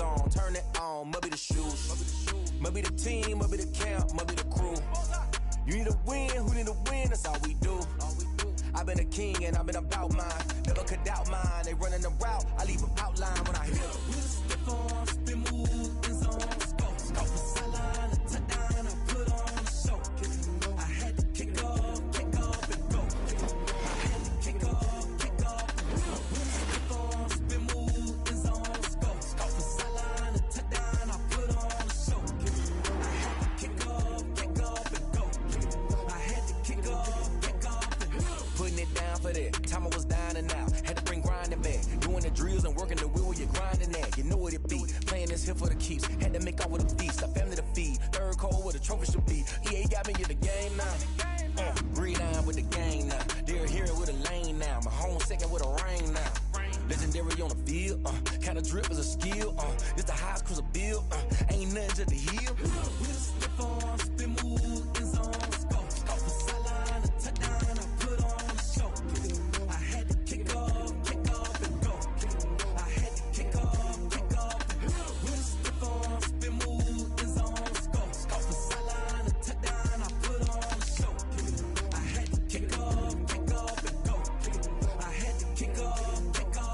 zone. Turn it on, must be the shoes. Must be the team, must be the camp, must be the crew. You need a win, who need a win, that's all we do. I've been a king and I've been about mine. Never could doubt mine, they running the route, I leave them outline when I hit them. With a stiff arm, spin move, in zone, scope for sideline, a touchdown, I put on a show. I had to kick off and go. I had to kick off. With a stiff arm, spin move, in zone, scope for sideline, a touchdown, I put on a show. I had to kick off and go. I had to kick off and go. Putting it down for that. Time I was down and out. Had to bring grinding back. Doing the drills and working the wheel where you're grinding at. You know what it be. Playing this here for the keeps. Had to make off with a feast. A family to feed. Third cold where the trophy should be. EA got me in the game now. Green line with the gang now. They're here with a lane now. My home second with a ring now. Legendary on the field. Kind of drip is a skill. This the highest cruiser bill. Ain't nothing to the heel. With a stiff arm, spin move, in zone, scope for sideline, a touchdown, I put on a show. I had to kick off and go. I had to kick off. With a stiff arm, spin move, in zone, scope for sideline, a touchdown, I put on a show. I had to kick off and go. I had to kick off and go.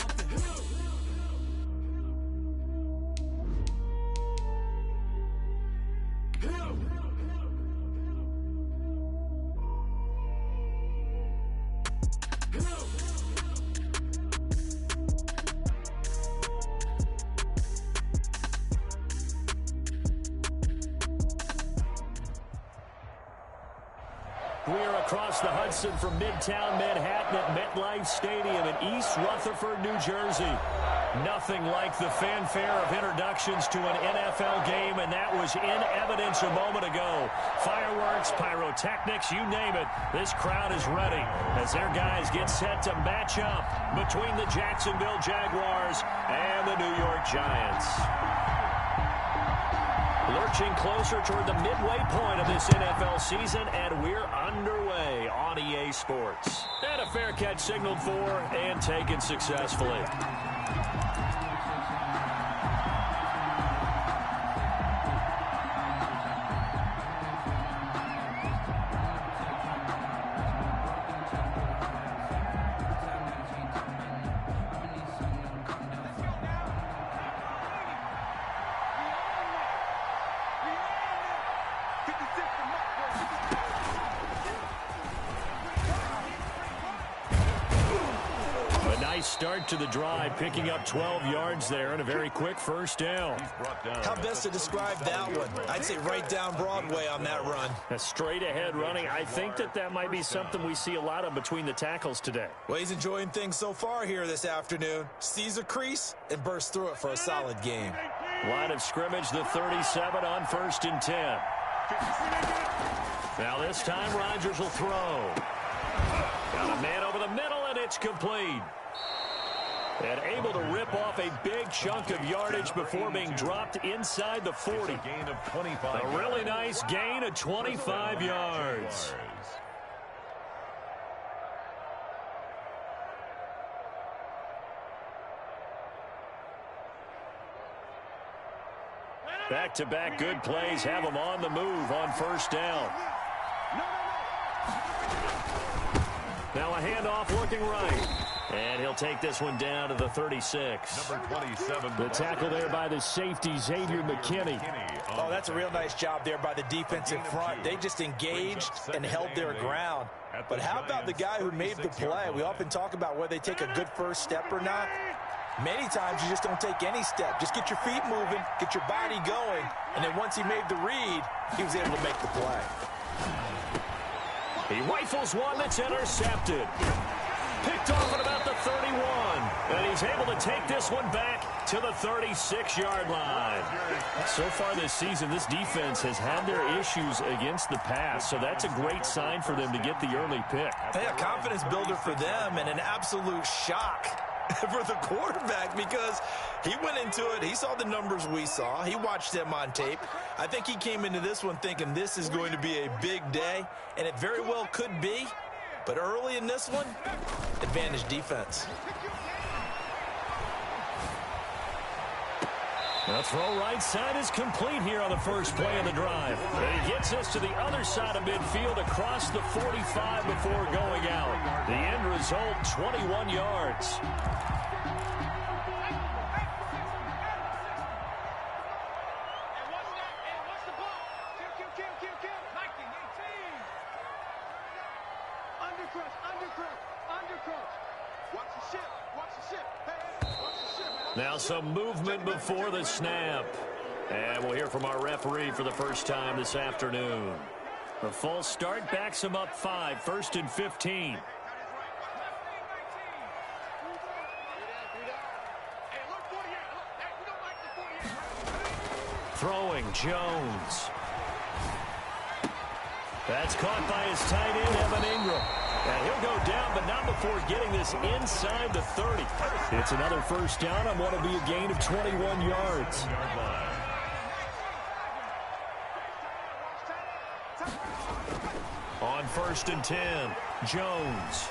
We are across the Hudson from Midtown Manhattan at MetLife Stadium in East Rutherford, New Jersey. Nothing like the fanfare of introductions to an NFL game, and that was in evidence a moment ago. Fireworks, pyrotechnics, you name it. This crowd is ready as their guys get set to match up between the Jacksonville Jaguars and the New York Giants. Lurching closer toward the midway point of this NFL season, and we're underway on EA Sports. And a fair catch signaled for and taken successfully. Start to the drive, picking up 12 yards there and a very quick first down. How best to describe that one? I'd say right down Broadway on that run. A straight ahead running. I think that might be something we see a lot of between the tackles today. Well, he's enjoying things so far here this afternoon. Sees a crease and bursts through it for a solid game. Line of scrimmage, the 37 on 1st and 10. Now this time Rodgers will throw. Got a man over the middle, and it's complete. And able to rip off a big chunk of yardage before being dropped inside the 40. A really nice gain of 25 yards. Back-to-back good plays have them on the move on 1st down. Now a handoff looking right. And he'll take this one down to the 36. Number 27. The tackle there by the safety, Xavier McKinney. Oh, that's a real nice job there by the defensive front. They just engaged and held their ground. But how about the guy who made the play? We often talk about whether they take a good first step or not. Many times you just don't take any step. Just get your feet moving, get your body going, and then once he made the read, he was able to make the play. He rifles one that's intercepted. Picked off at about the 31. And he's able to take this one back to the 36-yard line. So far this season, this defense has had their issues against the pass, so that's a great sign for them to get the early pick. Hey, a confidence builder for them and an absolute shock for the quarterback because he went into it. He saw the numbers we saw. He watched them on tape. I think he came into this one thinking this is going to be a big day, and it very well could be. But early in this one, advantage defense. The throw right side is complete here on the first play of the drive. And he gets us to the other side of midfield across the 45 before going out. The end result, 21 yards. Now some movement before the snap. And we'll hear from our referee for the first time this afternoon. The false start backs him up 5, 1st and 15. Throwing Jones. That's caught by his tight end, Evan Ingram. And he'll go down, but not before getting this inside the 30. It's another first down on what will be a gain of 21 yards. On 1st and 10, Jones.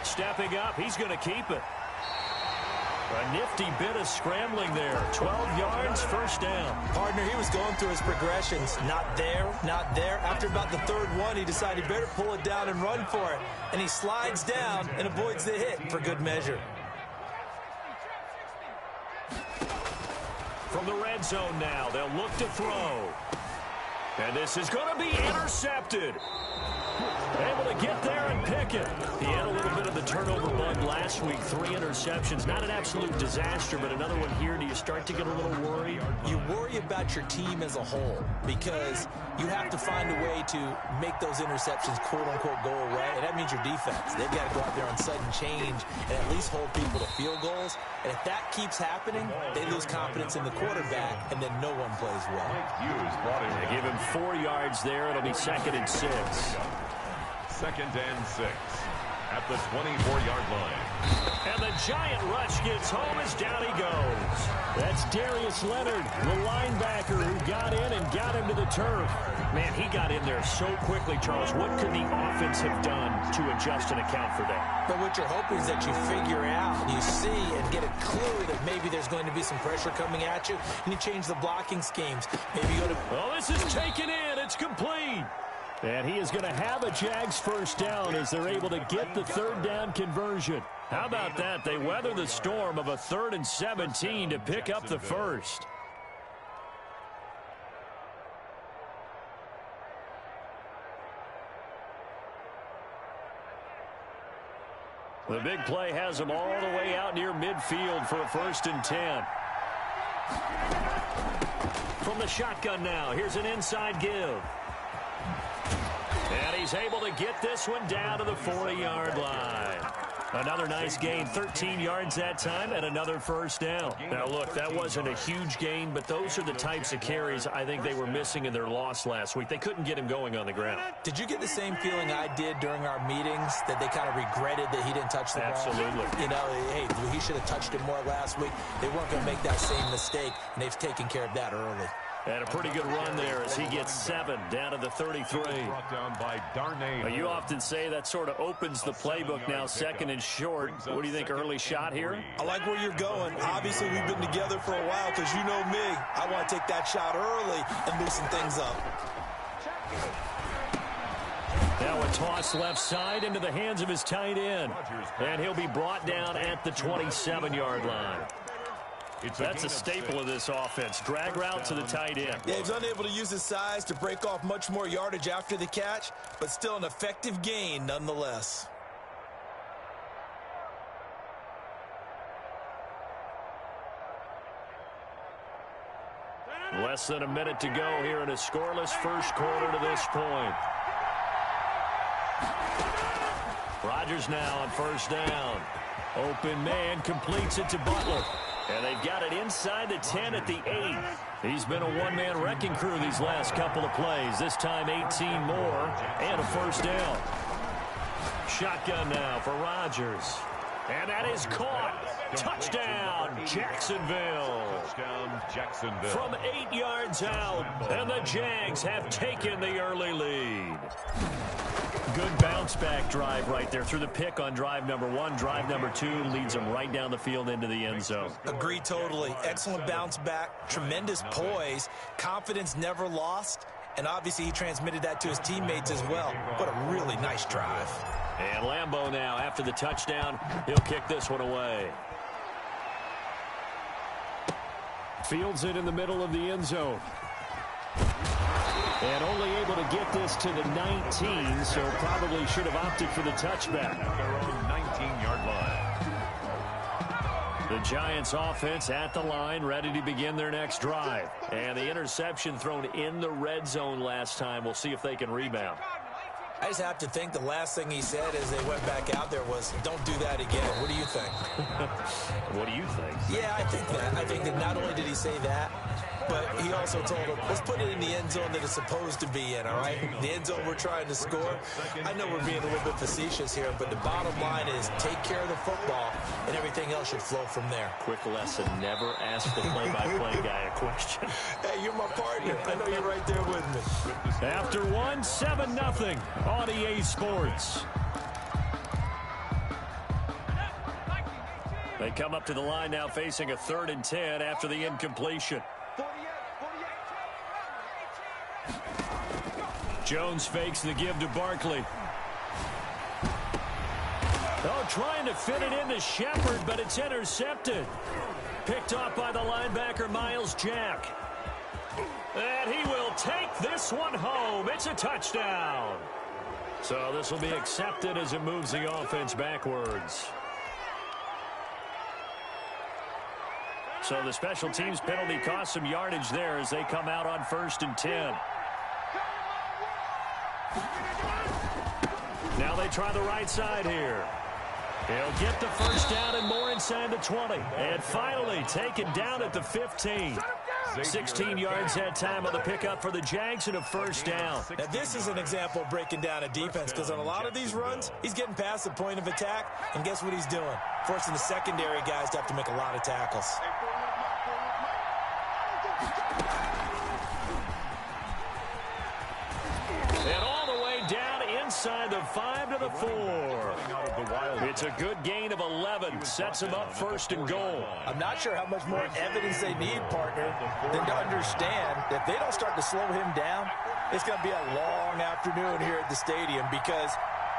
Stepping up, he's going to keep it. A nifty bit of scrambling there. 12 yards, first down. Partner, he was going through his progressions. Not there, not there. After about the third one, he decided he better pull it down and run for it. And he slides down and avoids the hit for good measure. From the red zone now, they'll look to throw. And this is going to be intercepted. Able to get there and pick it. He had a little bit of the turnover bug last week. 3 interceptions. Not an absolute disaster, but another one here. Do you start to get a little worried? You worry about your team as a whole because you have to find a way to make those interceptions, quote-unquote, go away. And that means your defense. They've got to go out there on sudden change and at least hold people to field goals. And if that keeps happening, they lose confidence in the quarterback, and then no one plays well. They give him 4 yards there. It'll be 2nd and 6. 2nd and 6 at the 24-yard line. And the giant rush gets home as down he goes. That's Darius Leonard, the linebacker who got in and got him to the turf. Man, he got in there so quickly, Charles. What could the offense have done to adjust and account for that? But what you're hoping is that you figure out, you see, and get a clue that maybe there's going to be some pressure coming at you, and you change the blocking schemes. Maybe you go to... Oh, this is taken in. It's complete. And he is going to have a Jags first down as they're able to get the 3rd down conversion. How about that? They weather the storm of a 3rd and 17 to pick up the first. The big play has them all the way out near midfield for a 1st and 10. From the shotgun now, here's an inside give. And he's able to get this one down to the 40-yard line. Another nice gain, 13 yards that time, and another first down. Now, look, that wasn't a huge gain, but those are the types of carries I think they were missing in their loss last week. They couldn't get him going on the ground. Did you get the same feeling I did during our meetings, that they kind of regretted that he didn't touch the ball? Absolutely. You know, hey, he should have touched it more last week. They weren't going to make that same mistake, and they've taken care of that early. And a pretty good run there as he gets 7 down to the 33. You often say that sort of opens the playbook now, 2nd and short. What do you think, early shot here? I like where you're going. Obviously, we've been together for a while because you know me. I want to take that shot early and loosen things up. Now a toss left side into the hands of his tight end. And he'll be brought down at the 27-yard line. That's a staple of this offense. Drag route to the tight end. Yeah, he's unable to use his size to break off much more yardage after the catch, but still an effective gain nonetheless. Less than a minute to go here in a scoreless first quarter to this point. Rodgers now on 1st down. Open man completes it to Butler. And they've got it inside the 10 at the 8. He's been a one-man wrecking crew these last couple of plays. This time 18 more and a first down. Shotgun now for Rodgers. And that is caught. Touchdown, Jacksonville. Touchdown, Jacksonville. From 8 yards out, and the Jags have taken the early lead. Good bounce-back drive right there through the pick on drive number 1. Drive number 2 leads them right down the field into the end zone. Agree totally. Excellent bounce back, tremendous poise, confidence never lost, and obviously he transmitted that to his teammates as well. What a really nice drive. And Lambeau now, after the touchdown, he'll kick this one away. Fields it in the middle of the end zone. And only able to get this to the 19, so probably should have opted for the touchback. At their own 19-yard line. The Giants offense at the line, ready to begin their next drive. And the interception thrown in the red zone last time. We'll see if they can rebound. I just have to think the last thing he said as they went back out there was, don't do that again. What do you think? What do you think? Yeah, I think that. I think that not only did he say that, but he also told him, let's put it in the end zone that it's supposed to be in, all right? The end zone we're trying to score. I know we're being a little bit facetious here, but the bottom line is take care of the football, and everything else should flow from there. Quick lesson, never ask the play-by-play guy a question. Hey, you're my partner. I know you're right there with me. After 1, 7-0 on EA Sports. They come up to the line now facing a 3rd and 10 after the incompletion. Jones fakes the give to Barkley. Oh, trying to fit it into Shepard, but it's intercepted. Picked off by the linebacker, Miles Jack. And he will take this one home. It's a touchdown. So this will be accepted as it moves the offense backwards. So the special teams penalty cost some yardage there as they come out on 1st and 10. Now they try the right side here. He'll get the first down and more inside the 20. And finally taken down at the 15. 16 yards that time on the pickup for the Jags and a first down. Now this is an example of breaking down a defense because on a lot of these runs, he's getting past the point of attack. And guess what he's doing? Forcing the secondary guys to have to make a lot of tackles. And all the way down inside the 5 to the 4. It's a good gain of 11. Sets him up 1st and goal. I'm not sure how much more evidence they need, partner, than to understand that if they don't start to slow him down, it's going to be a long afternoon here at the stadium because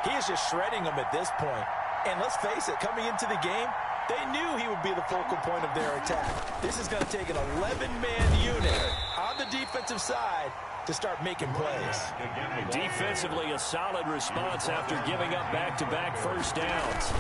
he is just shredding them at this point. And let's face it, coming into the game, they knew he would be the focal point of their attack. This is going to take an 11-man unit on the defensive side to start making plays. Defensively, a solid response after giving up back-to-back first downs.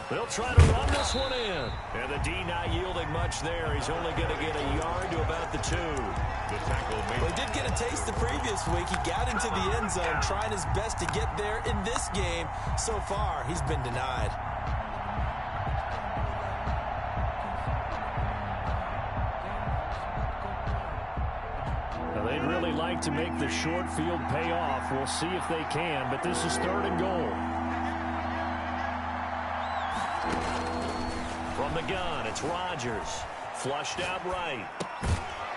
They'll try to run this one in. And the D not yielding much there. He's only going to get a yard to about the 2. Well, he did get a taste the previous week. He got into the end zone trying his best to get there in this game. So far, he's been denied. They'd really like to make the short field pay off. We'll see if they can, but this is 3rd and goal. From the gun, it's Rodgers. Flushed out right.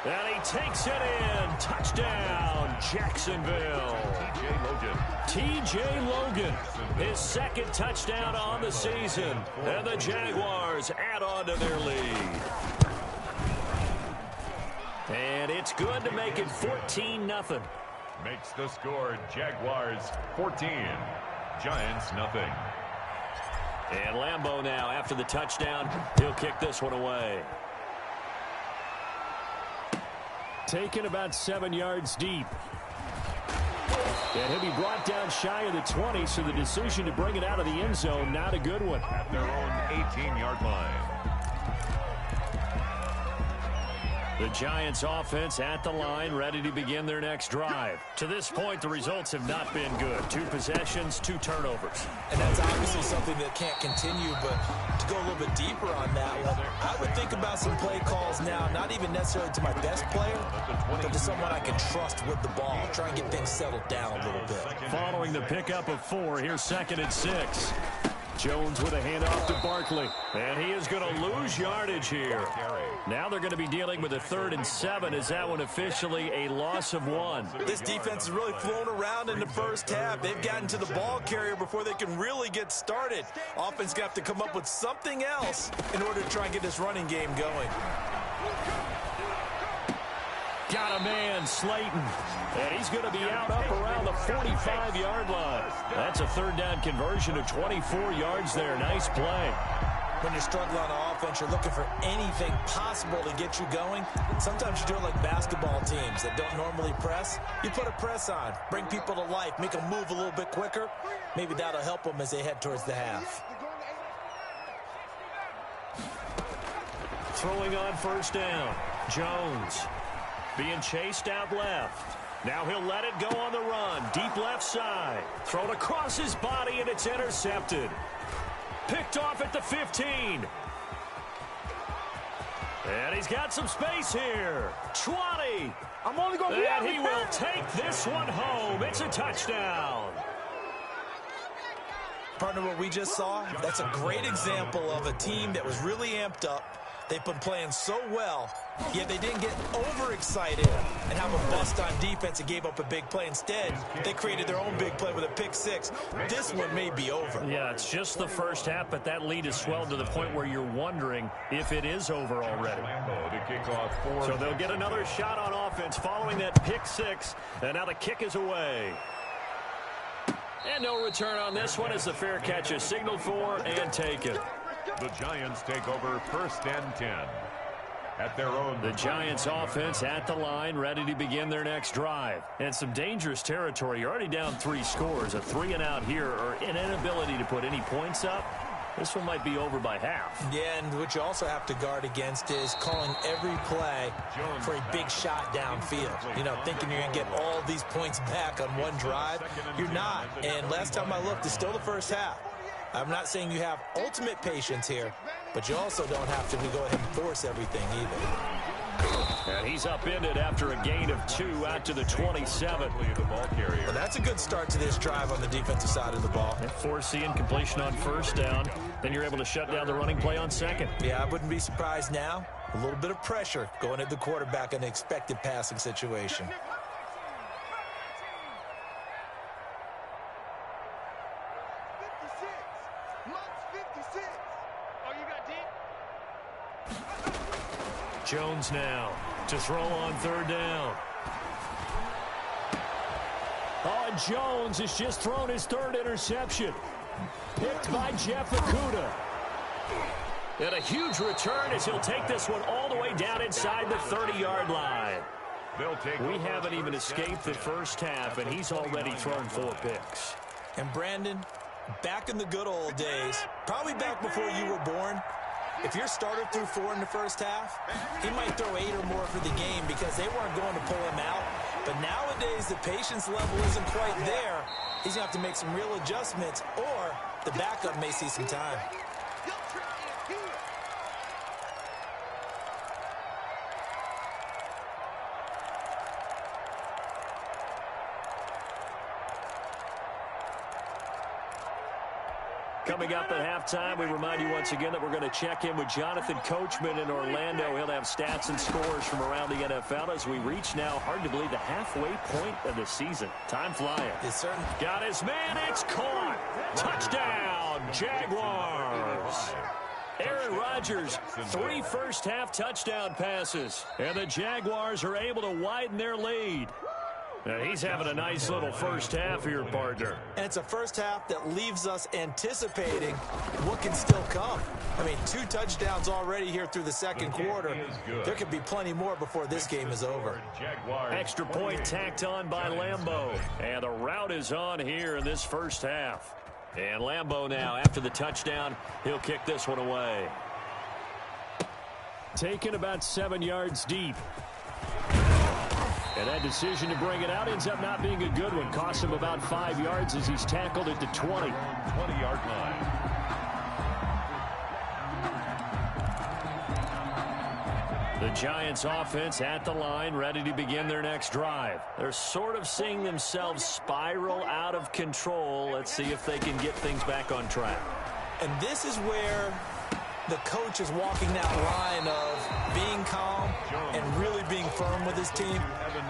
And he takes it in. Touchdown, Jacksonville. T.J. Logan, his 2nd touchdown on the season. And the Jaguars add on to their lead. And it's good to make it 14-0. Makes the score Jaguars 14, Giants nothing. And Lambeau now, after the touchdown, he'll kick this one away. Taken about 7 yards deep. And he'll be brought down shy of the 20, so the decision to bring it out of the end zone, not a good one. At their own 18-yard line. The Giants offense at the line, ready to begin their next drive. To this point, the results have not been good. 2 possessions, 2 turnovers. And that's obviously something that can't continue, but to go a little bit deeper on that one, I would think about some play calls now, not even necessarily to my best player, but to someone I can trust with the ball. Try and get things settled down a little bit. Following the pickup of 4, here's 2nd and 6. Jones with a handoff to Barkley. And he is going to lose yardage here. Now they're going to be dealing with a 3rd and 7. Is that one officially a loss of 1? This defense has really flown around in the first half. They've gotten to the ball carrier before they can really get started. Offense going to have to come up with something else in order to try and get this running game going. Got a man, Slayton. And he's going to be out up around the 45-yard line. That's a 3rd down conversion of 24 yards there. Nice play. When you're struggling on offense, you're looking for anything possible to get you going. Sometimes you do it like basketball teams that don't normally press. You put a press on, bring people to life, make them move a little bit quicker. Maybe that'll help them as they head towards the half. Throwing on 1st down. Jones being chased out left. Now he'll let it go on the run. Deep left side. Thrown across his body, and it's intercepted. Picked off at the 15. And he's got some space here. 20. I'm only going to be And he will take this one home. It's a touchdown. Partner, what we just saw, that's a great example of a team that was really amped up. They've been playing so well, yet they didn't get overexcited and have a bust on defense and gave up a big play. Instead, they created their own big play with a pick 6. This one may be over. Yeah, it's just the first half, but that lead has swelled to the point where you're wondering if it is over already. So they'll get another shot on offense following that pick 6, and now the kick is away. And no return on this one as the fair catch is signaled for and taken. The Giants take over 1st and 10 at their own. The Giants offense at the line, ready to begin their next drive. And some dangerous territory. You're already down 3 scores. A 3-and-out here, or an inability to put any points up. This one might be over by half. Yeah, and what you also have to guard against is calling every play for a big shot downfield. You know, thinking you're going to get all these points back on one drive. You're not. And last time I looked, it's still the first half. I'm not saying you have ultimate patience here, but you also don't have to go ahead and force everything either. And he's upended after a gain of 2 out to the 27. Well, that's a good start to this drive on the defensive side of the ball. And forcing incompletion on 1st down. Then you're able to shut down the running play on 2nd. Yeah, I wouldn't be surprised now. A little bit of pressure going at the quarterback in an expected passing situation. Jones now to throw on 3rd down. Oh, and Jones has just thrown his 3rd interception. Picked by Jeff Okudah. And a huge return as he'll take this one all the way down inside the 30-yard line. We haven't even escaped the first half, and he's already thrown 4 picks. And Brandon, back in the good old days, probably back before you were born, if your starter threw 4 in the first half, he might throw 8 or more for the game because they weren't going to pull him out. But nowadays, the patience level isn't quite there. He's going to have to make some real adjustments, or the backup may see some time. Coming up at halftime, we remind you once again that we're going to check in with Jonathan Coachman in Orlando. He'll have stats and scores from around the NFL as we reach now, hard to believe, the halfway point of the season. Time flying. Yes, sir. Got his man. It's caught. Touchdown, Jaguars. Aaron Rodgers, 3 first-half touchdown passes. And the Jaguars are able to widen their lead. And he's having a nice little first half here, partner. And it's a first half that leaves us anticipating what can still come. I mean, 2 touchdowns already here through the second quarter. There could be plenty more before this game is over. Extra point tacked on by Lambeau. And the route is on here in this first half. And Lambeau now, after the touchdown, he'll kick this one away. Taken about 7 yards deep. And that decision to bring it out ends up not being a good one. Costs him about 5 yards as he's tackled at the 20. 20-yard line. The Giants offense at the line, ready to begin their next drive. They're sort of seeing themselves spiral out of control. Let's see if they can get things back on track. And this is where the coach is walking that line of being calm and really being firm with his team.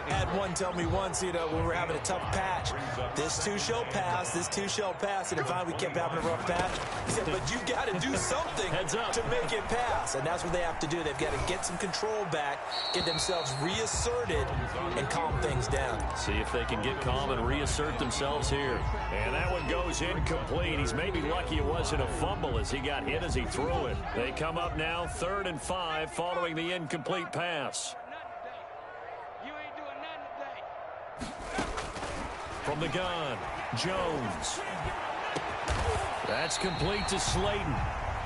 I had one tell me once, when we were having a tough patch, this too shall pass, this too shall pass. And finally we kept having a rough patch. He said, but you got to do something to make it pass. And that's what they have to do. They've got to get some control back, get themselves reasserted, and calm things down. See if they can get calm and reassert themselves here. And that one goes incomplete. He's maybe lucky it wasn't a fumble as he got hit as he threw it. They come up now 3rd and 5 following the incomplete pass. From the gun, Jones. That's complete to Slayton.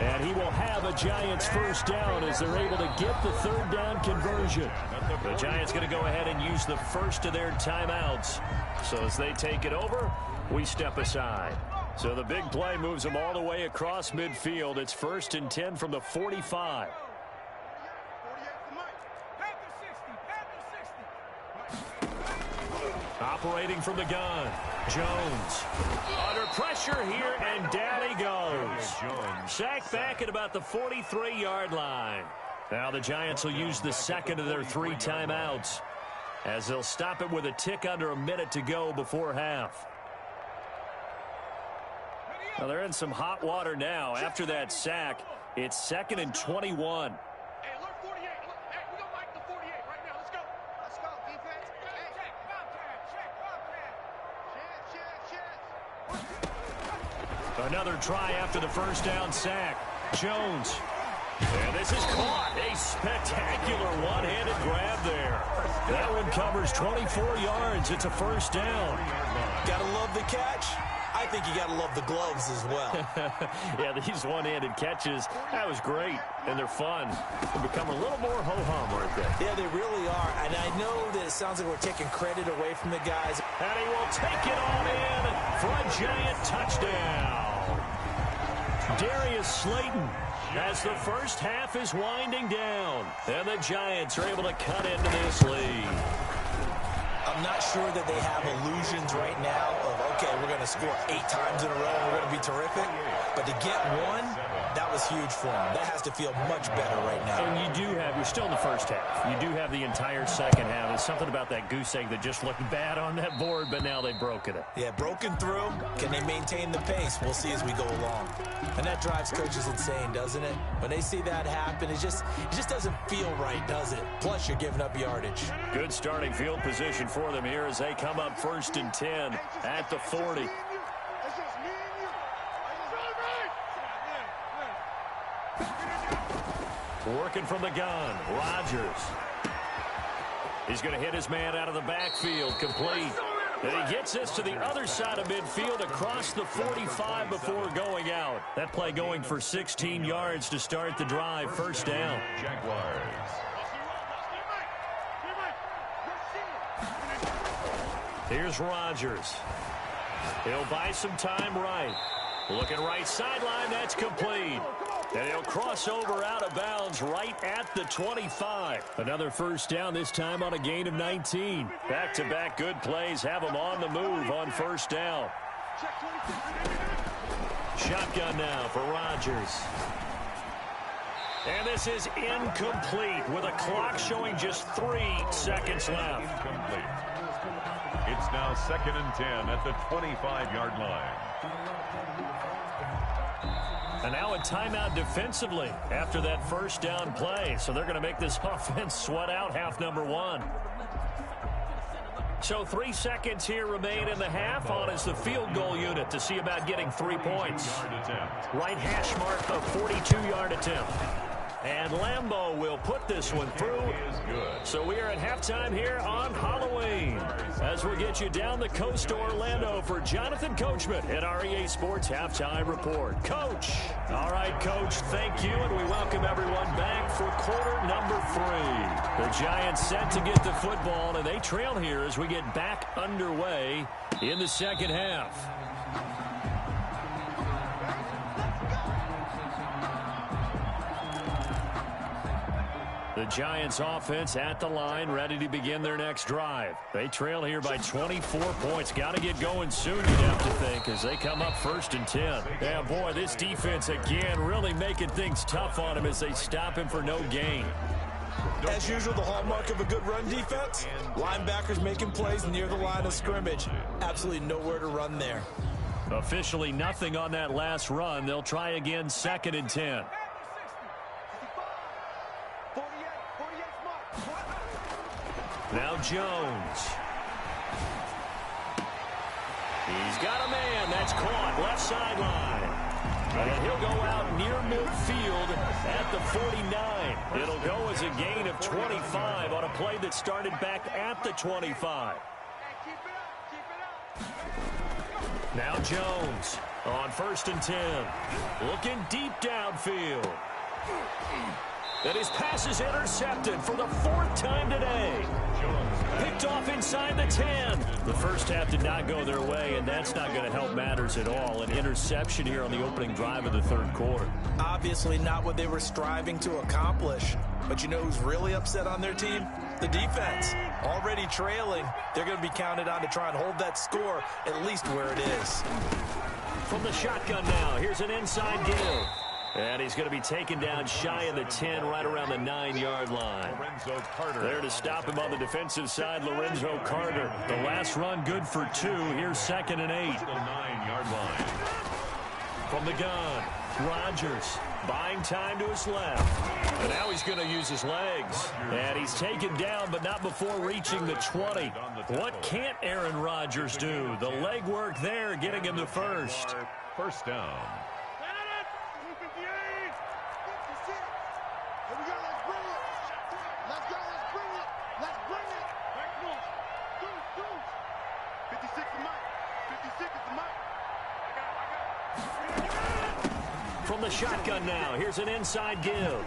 And he will have a Giants first down as they're able to get the 3rd down conversion. The Giants going to go ahead and use the first of their timeouts. So as they take it over, we step aside. So the big play moves them all the way across midfield. It's 1st and 10 from the 45. Operating from the gun, Jones. Under pressure here, and down he goes. Sacked back at about the 43-yard line. Now the Giants will use the second of their 3 timeouts as they'll stop it with a tick under a minute to go before half. Well, they're in some hot water now. After that sack, it's 2nd and 21. Another try after the first down sack. Jones. And this is caught. A spectacular one-handed grab there. That one covers 24 yards. It's a first down. Gotta love the catch. I think you gotta love the gloves as well. Yeah, these one-handed catches, that was great. And they're fun. They become a little more ho-hum, aren't they? Yeah, they really are. And I know that it sounds like we're taking credit away from the guys. And he will take it on in for a Giant touchdown. Darius Slayton as the first half is winding down. And the Giants are able to cut into this lead. I'm not sure that they have illusions right now of, okay, we're going to score 8 times in a row and we're going to be terrific. But to get one, that was huge for them. That has to feel much better right now. And you're still in the first half. You do have the entire second half. There's something about that goose egg that just looked bad on that board, but now they've broken it. Yeah, broken through. Can they maintain the pace? We'll see as we go along. And that drives coaches insane, doesn't it? When they see that happen, it just doesn't feel right, does it? Plus, you're giving up yardage. Good starting field position for them here as they come up 1st and 10 at the 40. Working from the gun, Rodgers. He's going to hit his man out of the backfield, complete. And he gets this to the other side of midfield across the 45 before going out. That play going for 16 yards to start the drive, first down. Jaguars. Here's Rodgers. He'll buy some time right. Looking right sideline, that's complete. And he'll cross over out of bounds right at the 25. Another first down, this time on a gain of 19. Back-to-back good plays have him on the move on first down. Shotgun now for Rodgers. And this is incomplete with a clock showing just 3 seconds left. Incomplete. It's now 2nd and 10 at the 25-yard line. And now a timeout defensively after that first down play. So they're going to make this offense sweat out half number 1. So 3 seconds here remain in the half. On is the field goal unit to see about getting 3 points. Right hash mark, a 42-yard attempt. And Lambeau will put this one through. So we are at halftime here on Halloween as we get you down the coast to Orlando for Jonathan Coachman at our EA Sports Halftime Report. Coach. All right, Coach, thank you, and we welcome everyone back for quarter number 3. The Giants set to get the football, and they trail here as we get back underway in the second half. The Giants offense at the line, ready to begin their next drive. They trail here by 24 points. Got to get going soon, you'd have to think, as they come up 1st and 10. Yeah, boy, this defense again really making things tough on him as they stop him for no gain. As usual, the hallmark of a good run defense, linebackers making plays near the line of scrimmage. Absolutely nowhere to run there. Officially nothing on that last run. They'll try again 2nd and 10. Now Jones. He's got a man. That's caught. Left sideline. And he'll go out near midfield at the 49. It'll go as a gain of 25 on a play that started back at the 25. Now Jones on 1st and 10. Looking deep downfield. And his pass is intercepted for the 4th time today. Picked off inside the 10. The first half did not go their way, and that's not going to help matters at all. An interception here on the opening drive of the 3rd quarter. Obviously not what they were striving to accomplish. But you know who's really upset on their team? The defense. Already trailing. They're going to be counted on to try and hold that score at least where it is. From the shotgun now, here's an inside give. And he's going to be taken down shy of the 10, right around the 9-yard line. There to stop him on the defensive side, Lorenzo Carter. The last run good for 2. Here's 2nd and 8. 9-yard line. From the gun, Rodgers buying time to his left. And now he's going to use his legs. And he's taken down, but not before reaching the 20. What can't Aaron Rodgers do? The leg work there, getting him the first. First down. From the shotgun now, here's an inside give.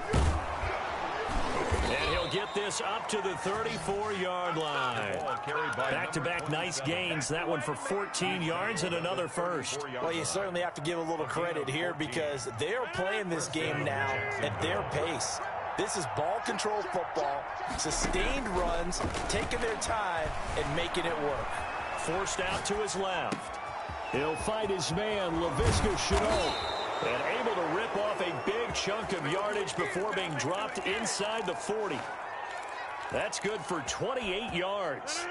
And he'll get this up to the 34-yard line. Back-to-back nice gains. That one for 14 yards and another first. Well, you certainly have to give a little credit here because they're playing this game now at their pace. This is ball control football, sustained runs, taking their time and making it work. Forced out to his left. He'll fight his man, Laviska Shenault. And able to rip off a big chunk of yardage before being dropped inside the 40. That's good for 28 yards.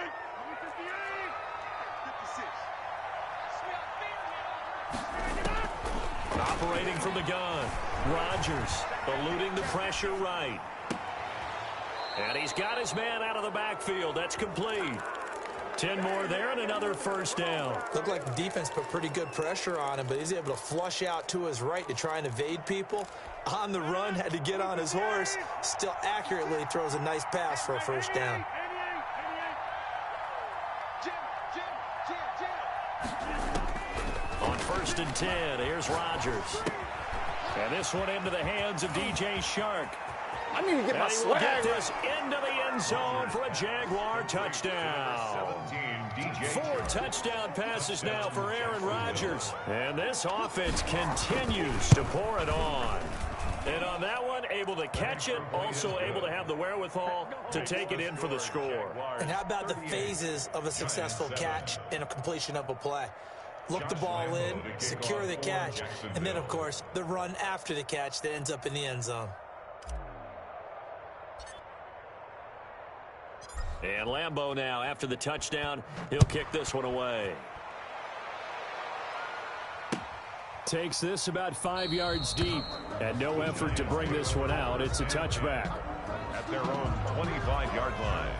Operating from the gun, Rodgers eluding the pressure right. And he's got his man out of the backfield. That's complete. 10 more there and another first down. Looked like the defense put pretty good pressure on him, but he's able to flush out to his right to try and evade people. On the run, had to get on his horse. Still accurately throws a nice pass for a first down. On 1st and 10, here's Rodgers. And this one into the hands of DJ Shark. I need to get my swag right. Get this into the end zone for a Jaguar touchdown. 4 touchdown passes now for Aaron Rodgers. And this offense continues to pour it on. And on that one, able to catch it, also able to have the wherewithal to take it in for the score. And how about the phases of a successful catch and a completion of a play? Look the ball in, secure the catch, and then, of course, the run after the catch that ends up in the end zone. And Lambeau now, after the touchdown, he'll kick this one away. Takes this about 5 yards deep, and no effort to bring this one out. It's a touchback. At their own 25-yard line.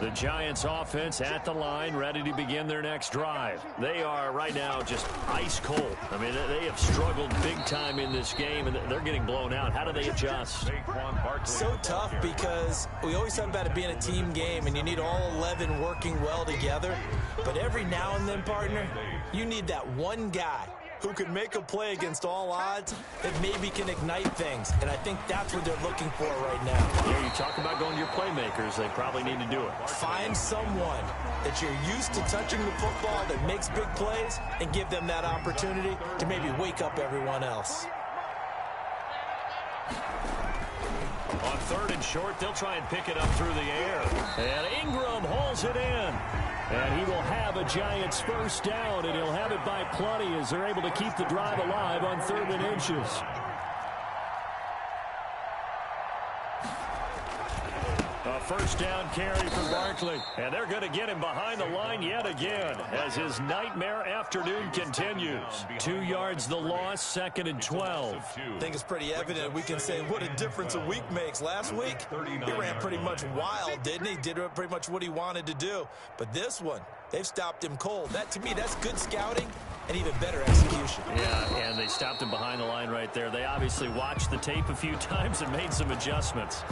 The Giants offense at the line, ready to begin their next drive. They are right now just ice cold. I mean, they have struggled big time in this game, and they're getting blown out. How do they adjust? So tough because we always talk about it being a team game, and you need all 11 working well together. But every now and then, partner, you need that one guy who can make a play against all odds that maybe can ignite things. And I think that's what they're looking for right now. Yeah, you talk about going to your playmakers. They probably need to do it. Find someone that you're used to touching the football that makes big plays and give them that opportunity to maybe wake up everyone else. On 3rd and short, they'll try and pick it up through the air. And Ingram hauls it in. And he will have a Giants first down, and he'll have it by plenty as they're able to keep the drive alive on 3rd and inches. A first down carry for Barkley. And they're going to get him behind the line yet again as his nightmare afternoon continues. 2 yards the loss, 2nd and 12. I think it's pretty evident. We can say what a difference a week makes. Last week, he ran pretty much wild, didn't he? Did pretty much what he wanted to do. But this one, they've stopped him cold. That, to me, that's good scouting and even better execution. Yeah, and they stopped him behind the line right there. They obviously watched the tape a few times and made some adjustments.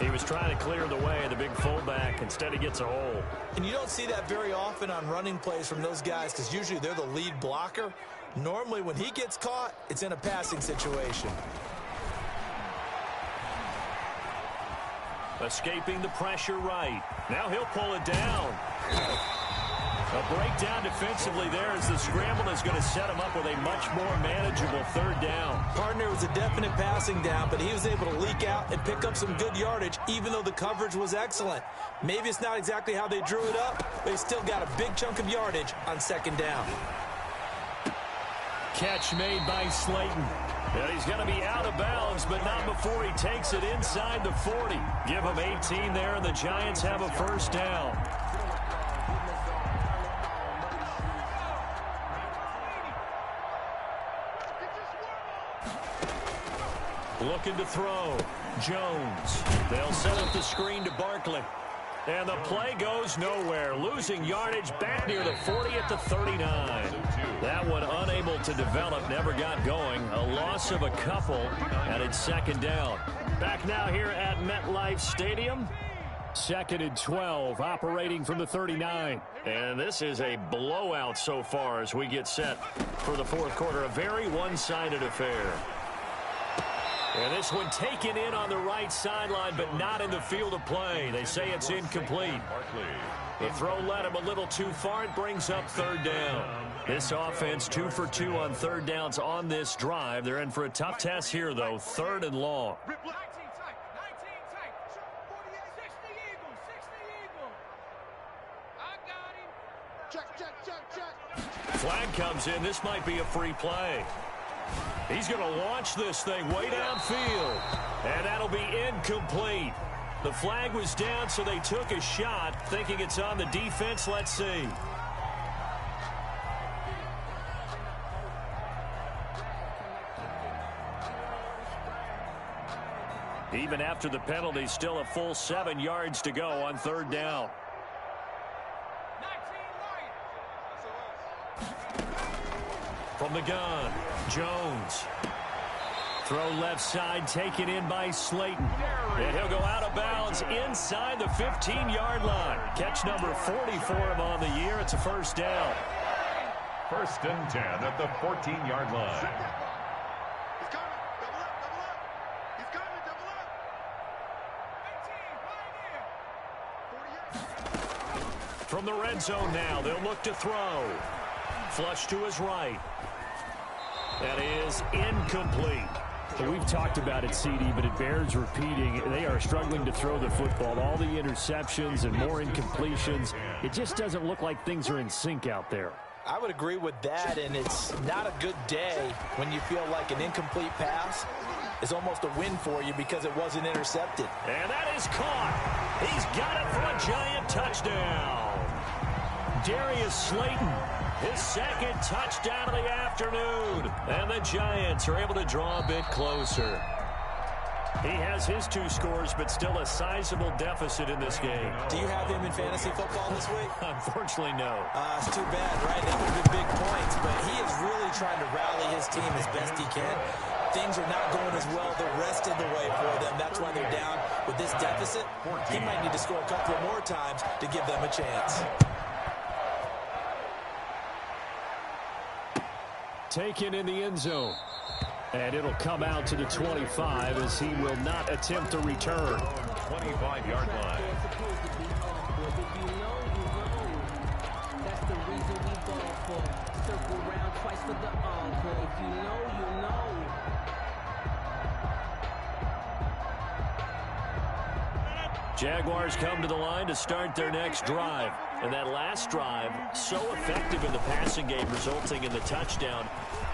He was trying to clear the way, the big fullback. Instead, he gets a hole. And you don't see that very often on running plays from those guys because usually they're the lead blocker. Normally, when he gets caught, it's in a passing situation. Escaping the pressure right. Now he'll pull it down. A breakdown defensively there as the scramble is going to set him up with a much more manageable 3rd down. Partner was a definite passing down, but he was able to leak out and pick up some good yardage, even though the coverage was excellent. Maybe it's not exactly how they drew it up, but he still got a big chunk of yardage on 2nd down. Catch made by Slayton. And he's going to be out of bounds, but not before he takes it inside the 40. Give him 18 there, and the Giants have a first down. Looking to throw. Jones. They'll set up the screen to Barkley. And the play goes nowhere. Losing yardage back near the 40 at the 39. That one unable to develop, never got going. A loss of a couple, and it's 2nd down. Back now here at MetLife Stadium. 2nd and 12, operating from the 39. And this is a blowout so far as we get set for the 4th quarter. A very one-sided affair. And this one taken in on the right sideline, but not in the field of play. They say it's incomplete. The throw led him a little too far. It brings up 3rd down. This offense 2 for 2 on 3rd downs on this drive. They're in for a tough test here, though. 3rd and long. Flag comes in. This might be a free play. He's going to launch this thing way downfield. And that'll be incomplete. The flag was down, so they took a shot, thinking it's on the defense. Let's see. Even after the penalty, still a full 7 yards to go on 3rd down. From the gun, Jones. Throw left side, taken in by Slayton. And he'll go out of bounds inside the 15-yard line. Catch number 40 for him on the year. It's a first down. 1st and 10 at the 14-yard line. From the red zone now, they'll look to throw. Flush to his right. That is incomplete. We've talked about it, CD, but it bears repeating. They are struggling to throw the football. All the interceptions and more incompletions. It just doesn't look like things are in sync out there. I would agree with that, and it's not a good day when you feel like an incomplete pass is almost a win for you because it wasn't intercepted. And that is caught. He's got it for a Giant touchdown. Darius Slayton, his 2nd touchdown of the afternoon. And the Giants are able to draw a bit closer. He has his 2 scores, but still a sizable deficit in this game. Do you have him in fantasy football this week? Unfortunately, no. It's too bad, right? That would have been big points, but he is really trying to rally his team as best he can. Things are not going as well the rest of the way for them. That's why they're down with this deficit. He might need to score a couple more times to give them a chance. Taken in the end zone. And it'll come out to the 25 as he will not attempt to return. 25-yard line. That's the reason we ball for. Circle round twice for the encore. If you know, you know. Jaguars come to the line to start their next drive. And that last drive, so effective in the passing game, resulting in the touchdown.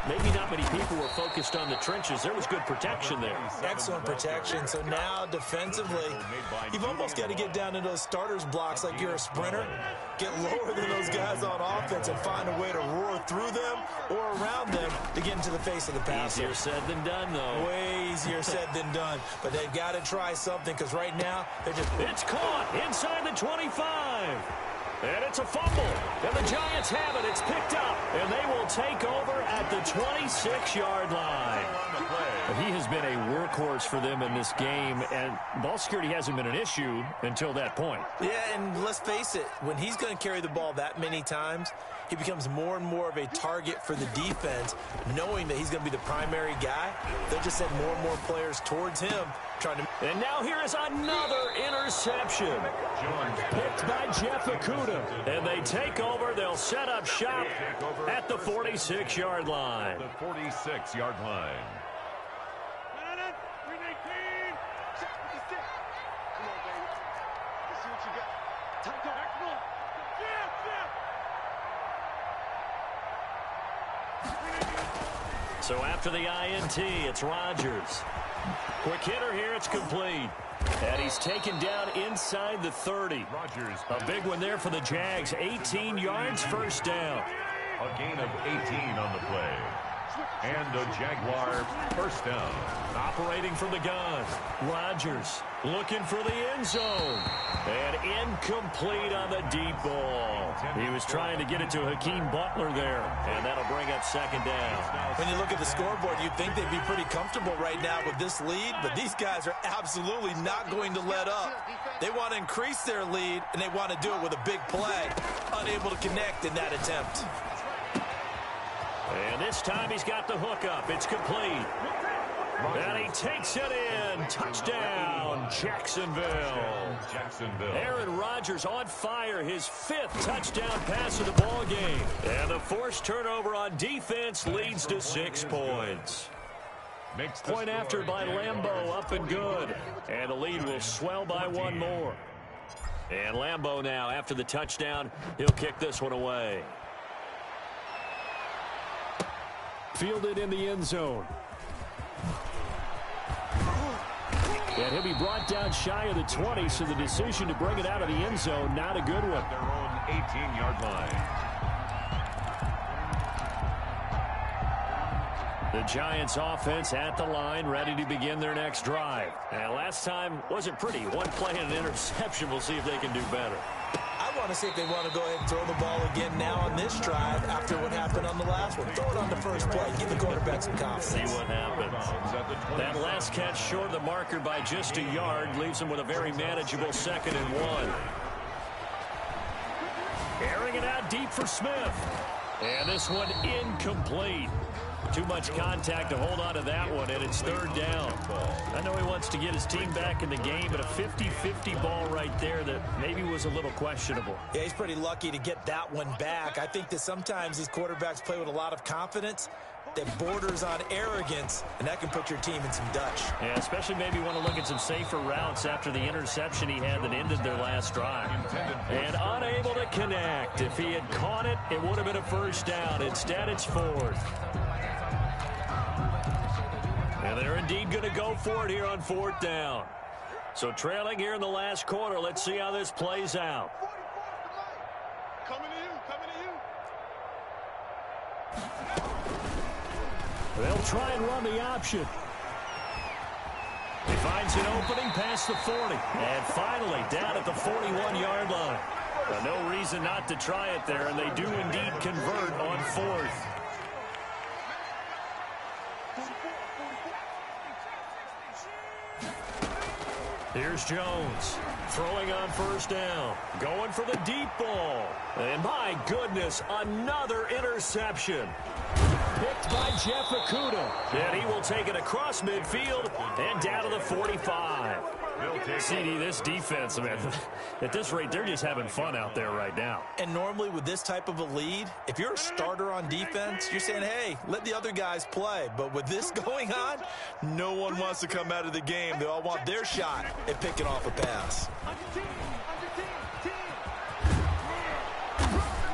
Maybe not many people were focused on the trenches. There was good protection there. Excellent protection. So now defensively, you've almost got to get down into those starters blocks like you're a sprinter. Get lower than those guys on offense and find a way to roar through them or around them to get into the face of the passer. Easier said than done, though. Way easier said than done. But they've got to try something because right now they're just... It's caught inside the 25. And it's a fumble. And the Giants have it. It's picked up. And they will take over at the 26-yard line. He has been a workhorse for them in this game, and ball security hasn't been an issue until that point. Yeah, and let's face it, when he's going to carry the ball that many times, he becomes more and more of a target for the defense, knowing that he's going to be the primary guy. They'll just send more and more players towards him, trying to... And now here is another interception. Picked by Jeff Okudah. And they take over. They'll set up shop at the 46-yard line. The 46-yard line. So after the INT, it's Rodgers. Quick hitter here, it's complete. And he's taken down inside the 30. Rodgers. A big one there for the Jags. 18 yards, first down. A gain of 18 on the play. And a Jaguar first down. Operating from the gun. Rodgers looking for the end zone. And incomplete on the deep ball. He was trying to get it to Hakeem Butler there. And that'll bring up second down. When you look at the scoreboard, you'd think they'd be pretty comfortable right now with this lead, but these guys are absolutely not going to let up. They want to increase their lead, and they want to do it with a big play. Unable to connect in that attempt. And this time he's got the hook up. It's complete. And he takes it in. Touchdown, Jacksonville. Aaron Rodgers on fire. His 5th touchdown pass of the ball game. And the forced turnover on defense leads to 6 points. Point after by Lambeau, up and good. And the lead will swell by 1 more. And Lambeau now, after the touchdown, he'll kick this one away. Fielded in the end zone. And he'll be brought down shy of the 20, so the decision to bring it out of the end zone, not a good one. Their own 18-yard line. The Giants offense at the line, ready to begin their next drive. And last time wasn't pretty. 1 play and an interception. We'll see if they can do better. I want to see if they want to go ahead and throw the ball again now on this drive after what happened on the last one. Throw it on the first play. Give the quarterback some confidence. See what happens. That last catch short of the marker by just a yard leaves them with a very manageable 2nd and 1. Airing it out deep for Smith. And this one incomplete. Too much contact to hold on to that one, and it's 3rd down. I know he wants to get his team back in the game, but a 50-50 ball right there that maybe was a little questionable. Yeah, he's pretty lucky to get that one back. I think that sometimes these quarterbacks play with a lot of confidence that borders on arrogance, and that can put your team in some Dutch. Yeah, especially maybe want to look at some safer routes after the interception he had that ended their last drive. And unable to connect. If he had caught it, it would have been a first down. Instead, it's 4th. And they're indeed going to go for it here on 4th down. So trailing here in the last quarter. Let's see how this plays out. Coming to you, coming to you. They'll try and run the option. He finds an opening past the 40. And finally down at the 41-yard line. No reason not to try it there, and they do indeed convert on 4th. Here's Jones, throwing on 1st down, going for the deep ball. And my goodness, another interception. Picked by Jeff Okudah. And he will take it across midfield and down to the 45. CD, this defense, man, at this rate, they're just having fun out there right now. And normally with this type of a lead, if you're a starter on defense, you're saying, hey, let the other guys play. But with this going on, no one wants to come out of the game. They all want their shot at picking off a pass.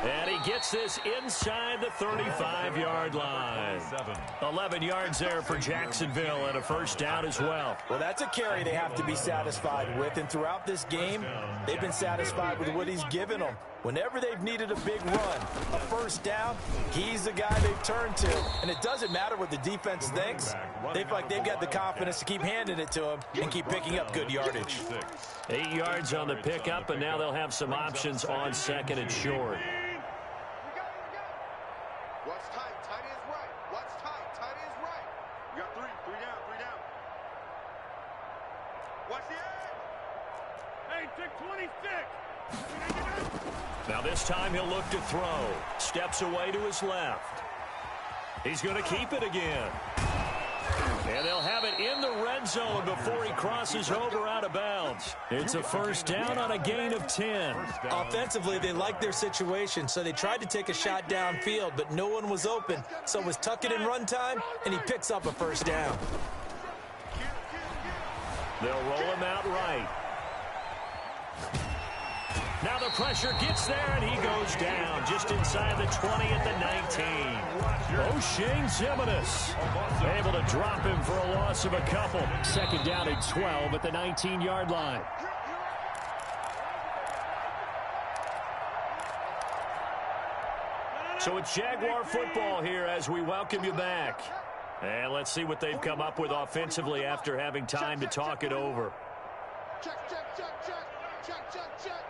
And he gets this inside the 35-yard line. 11 yards there for Jacksonville and a 1st down as well. Well, that's a carry they have to be satisfied with. And throughout this game, they've been satisfied with what he's given them. Whenever they've needed a big run, a 1st down, he's the guy they've turned to. And it doesn't matter what the defense thinks. They feel like they've got the confidence to keep handing it to him and keep picking up good yardage. 8 yards on the pickup, and now they'll have some options on 2nd and short. Watch tight. Tight ends right. Watch tight. Tight ends right. You got 3. 3 down. 3 down. Watch the edge. Hey, take 26. Now this time he'll look to throw. Steps away to his left. He's going to keep it again. And they'll have it in the red zone before he crosses over out of bounds. It's a 1st down on a gain of 10. Offensively, they like their situation, so they tried to take a shot downfield, but no one was open. So it was tuck it in run time, and he picks up a 1st down. They'll roll him out right. Now the pressure gets there, and he goes down just inside the 20 at the 19. O'Shane Zimenez able to drop him for a loss of a couple. 2nd down and 12 at the 19-yard line. So it's Jaguar football here as we welcome you back. And let's see what they've come up with offensively after having time to talk it over. Check, check, check, check. Check, check, check.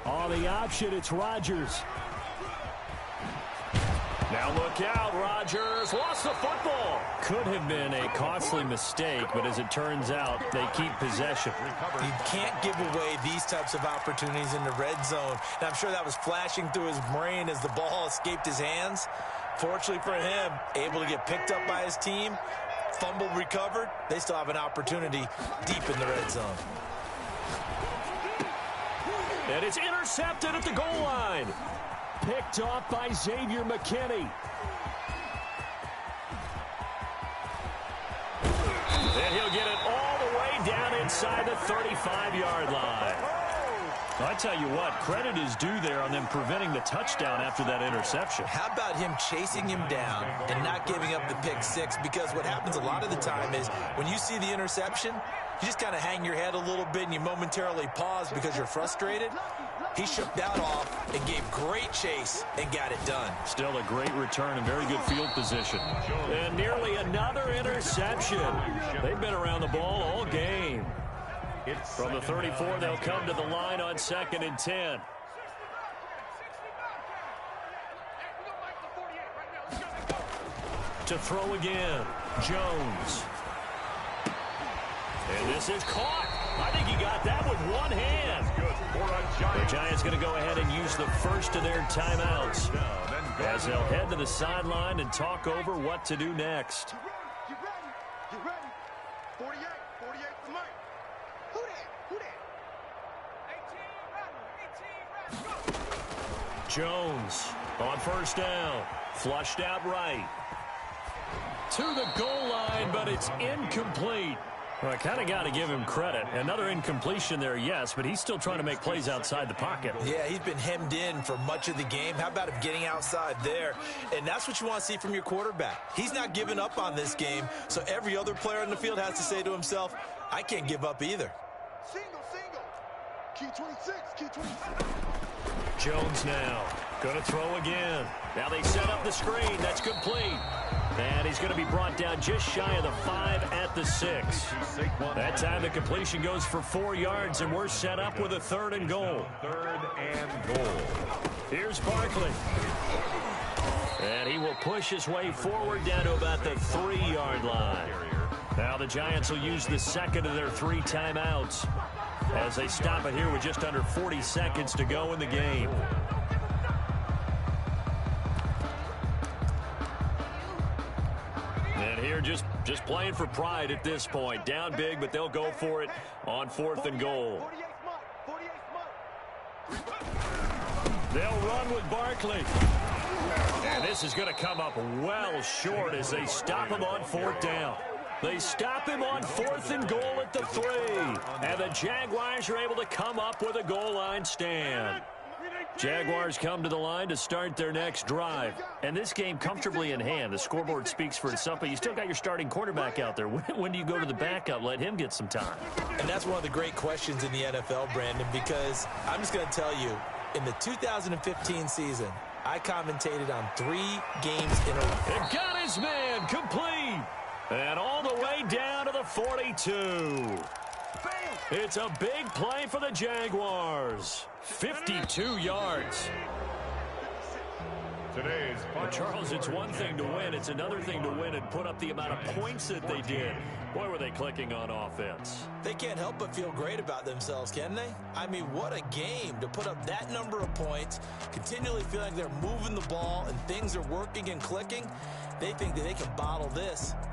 On the option, it's Rodgers. Now look out, Rodgers lost the football. Could have been a costly mistake, but as it turns out, they keep possession. You can't give away these types of opportunities in the red zone. And I'm sure that was flashing through his brain as the ball escaped his hands. Fortunately for him, able to get picked up by his team, fumble recovered. They still have an opportunity deep in the red zone. And it's intercepted at the goal line. Picked off by Xavier McKinney. And he'll get it all the way down inside the 35-yard line. I tell you what, credit is due there on them preventing the touchdown after that interception. How about him chasing him down and not giving up the pick six? Because what happens a lot of the time is when you see the interception, you just kind of hang your head a little bit and you momentarily pause because you're frustrated. He shook that off and gave great chase and got it done. Still a great return and very good field position. And nearly another interception. They've been around the ball all game. From the 34, they'll come to the line on 2nd and 10. To throw again, Jones. And this is caught. I think he got that with one hand. The Giants going to go ahead and use the first of their timeouts as they'll head to the sideline and talk over what to do next. You ready? You ready? 48 for Mike. Who that? Who that? 18 ready, go. Jones on 1st down. Flushed out right. To the goal line, but it's incomplete. Well, I kind of got to give him credit. Another incompletion there, yes, but he's still trying to make plays outside the pocket. Yeah, he's been hemmed in for much of the game. How about him getting outside there? And that's what you want to see from your quarterback. He's not giving up on this game, so every other player on the field has to say to himself, I can't give up either. Single. Key 26, key 26. Jones now. Going to throw again. Now they set up the screen. That's complete. And he's going to be brought down just shy of the 5 at the 6. That time the completion goes for 4 yards, and we're set up with a 3rd and goal. 3rd and goal. Here's Barkley. And he will push his way forward down to about the 3-yard line. Now the Giants will use the second of their 3 timeouts as they stop it here with just under 40 seconds to go in the game. And here just playing for pride at this point. Down big, but they'll go for it on 4th and goal. They'll run with Barkley. And this is going to come up well short as they stop him on 4th down. They stop him on 4th and goal at the 3. And the Jaguars are able to come up with a goal line stand. Jaguars come to the line to start their next drive. And this game comfortably in hand. The scoreboard speaks for itself, but you still got your starting quarterback out there. When do you go to the backup? Let him get some time. And that's one of the great questions in the NFL, Brandon, because I'm just going to tell you, in the 2015 season, I commentated on 3 games in a row. It got his man complete. And all the way down to the 42. It's a big play for the Jaguars. 52 yards. Well, Charles, it's one thing to win. It's another thing to win and put up the amount of points that they did. Boy, were they clicking on offense. They can't help but feel great about themselves, can they? I mean, what a game to put up that number of points, continually feeling like they're moving the ball and things are working and clicking. They think that they can bottle this